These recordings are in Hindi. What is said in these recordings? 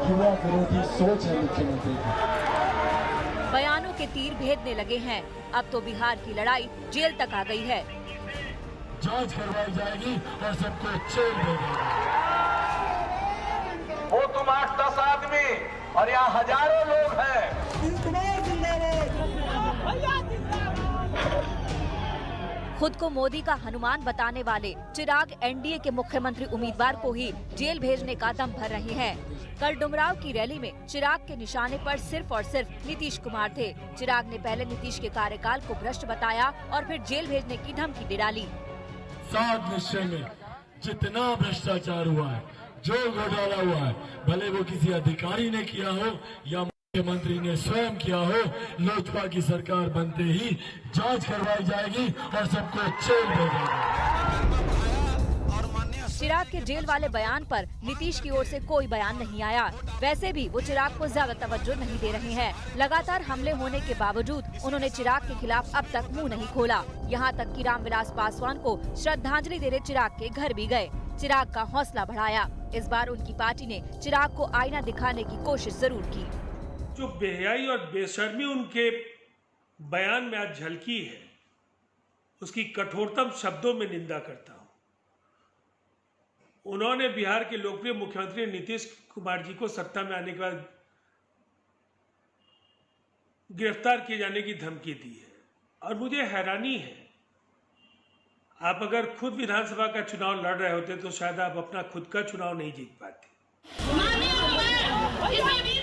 युवा विरोधी सोच है मुख्यमंत्री की। बयानों के तीर भेदने लगे हैं। अब तो बिहार की लड़ाई जेल तक आ गई है। जांच करवाई जाएगी और सबको जेल भेजेगा। वो तुम 8-10 आदमी और यहाँ हजारों लोग हैं। खुद को मोदी का हनुमान बताने वाले चिराग एनडीए के मुख्यमंत्री उम्मीदवार को ही जेल भेजने का दम भर रहे हैं। कल डुमराव की रैली में चिराग के निशाने पर सिर्फ और सिर्फ नीतीश कुमार थे। चिराग ने पहले नीतीश के कार्यकाल को भ्रष्ट बताया और फिर जेल भेजने की धमकी दे डाली। 7 निश्चय में जितना भ्रष्टाचार हुआ है, जो घोटाला हुआ है, भले वो किसी अधिकारी ने किया हो या मुख्यमंत्री ने स्वयं किया हो, लोजपा की सरकार बनते ही जांच करवाई जाएगी और सबको जेल भेजेगा। चिराग के जेल वाले बयान पर नीतीश की ओर से कोई बयान नहीं आया। वैसे भी वो चिराग को ज्यादा तवज्जो नहीं दे रहे हैं। लगातार हमले होने के बावजूद उन्होंने चिराग के खिलाफ अब तक मुंह नहीं खोला। यहाँ तक कि रामविलास पासवान को श्रद्धांजलि देने चिराग के घर भी गए। चिराग का हौसला बढ़ाया। इस बार उनकी पार्टी ने चिराग को आईना दिखाने की कोशिश जरूर की। जो बेहयाई और बेशर्मी उनके बयान में आज झलकी है, उसकी कठोरतम शब्दों में निंदा करता हूं। उन्होंने बिहार के लोकप्रिय मुख्यमंत्री नीतीश कुमार जी को सत्ता में आने के बाद गिरफ्तार किए जाने की धमकी दी है और मुझे हैरानी है, आप अगर खुद विधानसभा का चुनाव लड़ रहे होते तो शायद आप अपना खुद का चुनाव नहीं जीत पाते।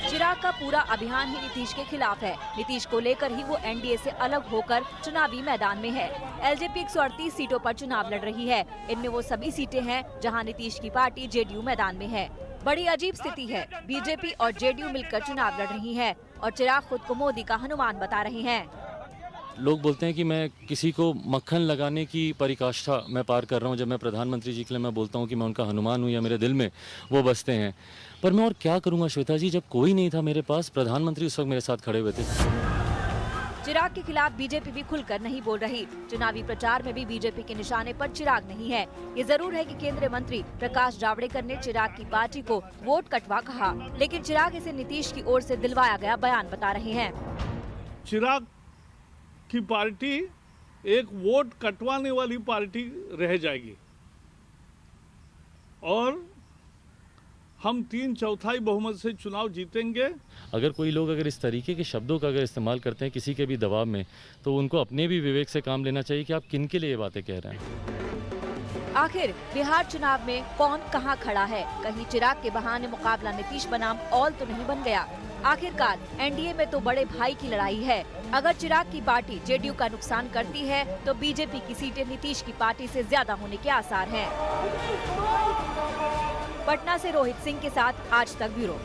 चिराग का पूरा अभियान ही नीतीश के खिलाफ है। नीतीश को लेकर ही वो एनडीए से अलग होकर चुनावी मैदान में है। एलजेपी 138 सीटों पर चुनाव लड़ रही है। इनमें वो सभी सीटें हैं जहां नीतीश की पार्टी जेडीयू मैदान में है। बड़ी अजीब स्थिति है। बीजेपी और जेडीयू मिलकर चुनाव लड़ रही है और चिराग खुद को मोदी का हनुमान बता रहे हैं। लोग बोलते हैं कि मैं किसी को मक्खन लगाने की परिकाष्ठा मैं पार कर रहा हूं। जब मैं प्रधानमंत्री जी के लिए मैं बोलता हूं कि मैं उनका हनुमान हूं या मेरे दिल में वो बसते हैं, पर मैं और क्या करूंगा श्वेता जी, जब कोई नहीं था मेरे पास। प्रधानमंत्री उस वक्त मेरे साथ खड़े हुए थे। चिराग के खिलाफ बीजेपी भी खुलकर नहीं बोल रही। चुनावी प्रचार में भी बीजेपी के निशाने पर चिराग नहीं है। ये जरूर है कि केंद्रीय मंत्री प्रकाश जावड़ेकर ने चिराग की पार्टी को वोट कटवा कहा, लेकिन चिराग इसे नीतीश की ओर से दिलवाया गया बयान बता रहे हैं। चिराग की पार्टी एक वोट कटवाने वाली पार्टी रह जाएगी और हम 3/4 बहुमत से चुनाव जीतेंगे। अगर कोई लोग अगर इस तरीके के शब्दों का अगर इस्तेमाल करते हैं किसी के भी दबाव में, तो उनको अपने भी विवेक से काम लेना चाहिए कि आप किन के लिए ये बातें कह रहे हैं। आखिर बिहार चुनाव में कौन कहां खड़ा है? कहीं चिराग के बहाने मुकाबला नीतीश बनाम ऑल तो नहीं बन गया? आखिरकार एनडीए में तो बड़े भाई की लड़ाई है। अगर चिराग की पार्टी जेडीयू का नुकसान करती है तो बीजेपी की सीटें नीतीश की पार्टी से ज्यादा होने के आसार हैं। पटना से रोहित सिंह के साथ आज तक ब्यूरो।